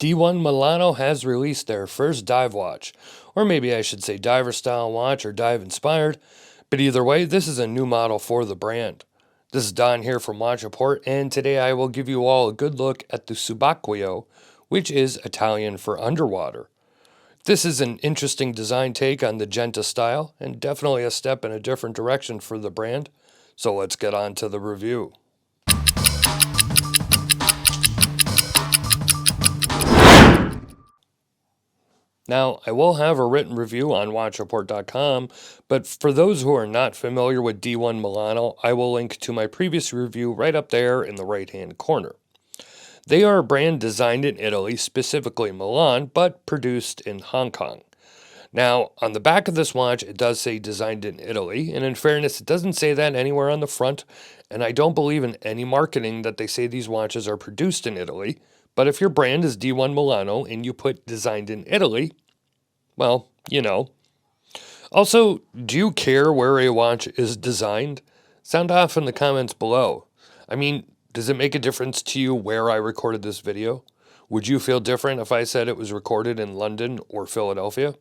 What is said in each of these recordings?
D1Milano has released their first dive watch, or maybe I should say diver style watch or dive inspired, but either way, this is a new model for the brand. This is Don here from Watch Report, and today I will give you all a good look at the SUBACQUEO, which is Italian for underwater. This is an interesting design take on the Genta style, and definitely a step in a different direction for the brand, so let's get on to the review. Now, I will have a written review on watchreport.com, but for those who are not familiar with D1Milano, I will link to my previous review right up there in the right-hand corner. They are a brand designed in Italy, specifically Milan, but produced in Hong Kong. Now, on the back of this watch, it does say designed in Italy, and in fairness, it doesn't say that anywhere on the front, and I don't believe in any marketing that they say these watches are produced in Italy. But if your brand is D1Milano and you put designed in Italy, well, you know. Also, do you care where a watch is designed? Sound off in the comments below. I mean, does it make a difference to you where I recorded this video? Would you feel different if I said it was recorded in London or Philadelphia?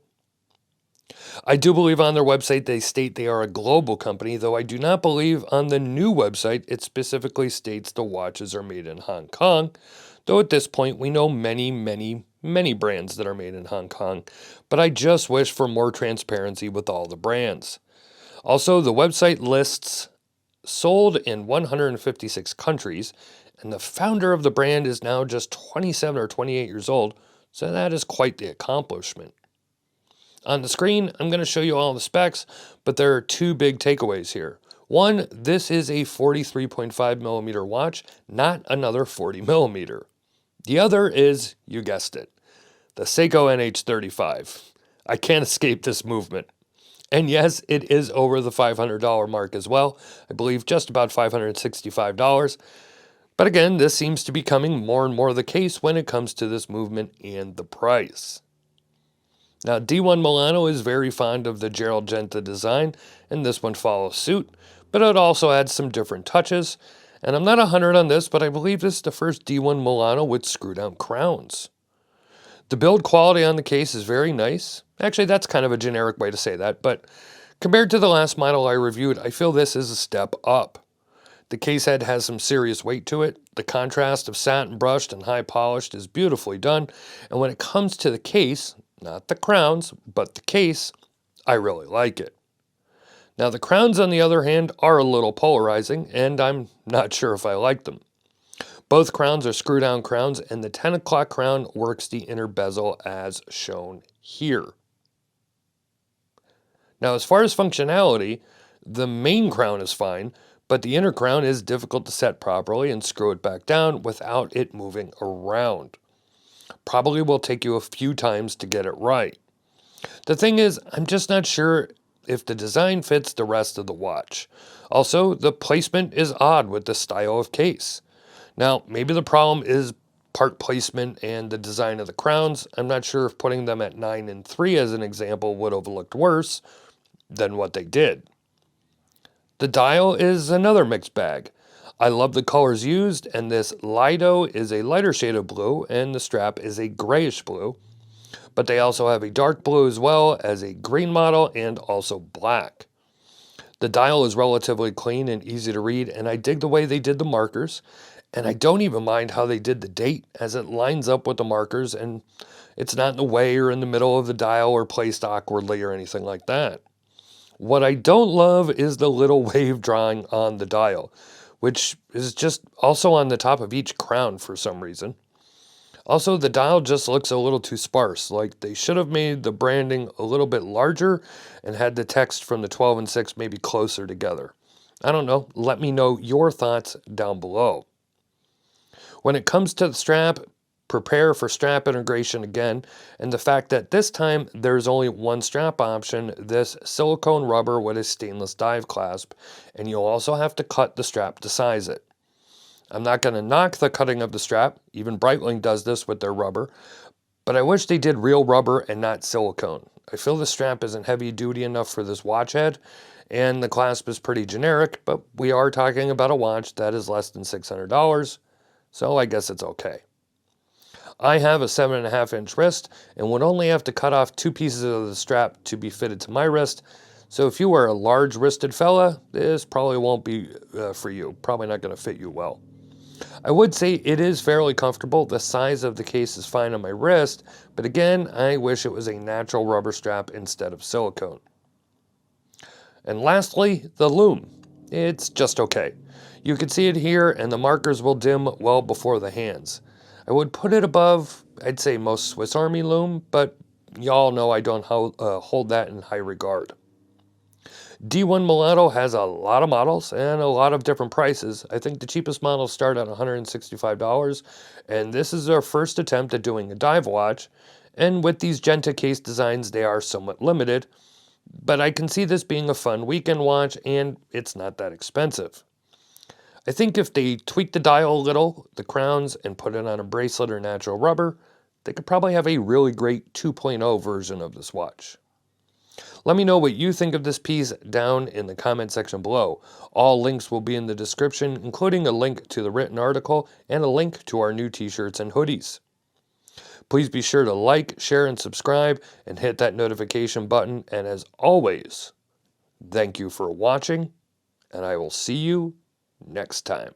I do believe on their website they state they are a global company, though I do not believe on the new website it specifically states the watches are made in Hong Kong, though at this point we know many brands that are made in Hong Kong, but I just wish for more transparency with all the brands. Also, the website lists sold in 156 countries, and the founder of the brand is now just 27 or 28 years old, so that is quite the accomplishment. On the screen, I'm going to show you all the specs, but there are two big takeaways here. One, this is a 43.5 millimeter watch, not another 40 millimeter. The other is, you guessed it, the Seiko NH35. I can't escape this movement. And yes, it is over the $500 mark as well. I believe just about $565. But again, this seems to be becoming more and more the case when it comes to this movement and the price. Now, D1Milano is very fond of the Gerald Genta design, and this one follows suit, but it also adds some different touches. And I'm not 100 on this, but I believe this is the first D1Milano with screw-down crowns. The build quality on the case is very nice. Actually, that's kind of a generic way to say that, but compared to the last model I reviewed, I feel this is a step up. The case head has some serious weight to it. The contrast of satin brushed and high polished is beautifully done. And when it comes to the case, not the crowns, but the case, I really like it. Now, the crowns, on the other hand, are a little polarizing, and I'm not sure if I like them. Both crowns are screw-down crowns, and the 10 o'clock crown works the inner bezel as shown here. Now, as far as functionality, the main crown is fine, but the inner crown is difficult to set properly and screw it back down without it moving around. Probably will take you a few times to get it right. The thing is, I'm just not sure if the design fits the rest of the watch. Also, the placement is odd with the style of case. Now, maybe the problem is part placement and the design of the crowns. I'm not sure if putting them at 9 and 3 as an example would have looked worse than what they did. The dial is another mixed bag. I love the colors used, and this Lido is a lighter shade of blue, and the strap is a grayish blue. But they also have a dark blue as well as a green model and also black. The dial is relatively clean and easy to read, and I dig the way they did the markers. And I don't even mind how they did the date, as it lines up with the markers, and it's not in the way or in the middle of the dial or placed awkwardly or anything like that. What I don't love is the little wave drawing on the dial, which is just also on the top of each crown for some reason. Also, the dial just looks a little too sparse, like they should have made the branding a little bit larger and had the text from the 12 and 6 maybe closer together. I don't know, let me know your thoughts down below. When it comes to the strap, prepare for strap integration again, and the fact that this time there's only one strap option, this silicone rubber with a stainless dive clasp, and you'll also have to cut the strap to size it. I'm not going to knock the cutting of the strap, even Breitling does this with their rubber, but I wish they did real rubber and not silicone. I feel the strap isn't heavy duty enough for this watch head, and the clasp is pretty generic, but we are talking about a watch that is less than $600, so I guess it's okay. I have a 7.5-inch wrist and would only have to cut off 2 pieces of the strap to be fitted to my wrist. So if you are a large-wristed fella, this probably won't be for you. Probably not going to fit you well. I would say it is fairly comfortable. The size of the case is fine on my wrist, but again, I wish it was a natural rubber strap instead of silicone. And lastly, the Lume. It's just okay. You can see it here, and the markers will dim well before the hands. I would put it above, I'd say, most Swiss Army Lume, but y'all know I don't hold that in high regard. D1Milano has a lot of models and a lot of different prices. I think the cheapest models start at $165, and this is our first attempt at doing a dive watch. And with these Genta case designs, they are somewhat limited, but I can see this being a fun weekend watch, and it's not that expensive. I think if they tweak the dial a little, the crowns, and put it on a bracelet or natural rubber, they could probably have a really great 2.0 version of this watch. Let me know what you think of this piece down in the comment section below. All links will be in the description, including a link to the written article and a link to our new t-shirts and hoodies. Please be sure to like, share, and subscribe, and hit that notification button. And as always, thank you for watching, and I will see you next time.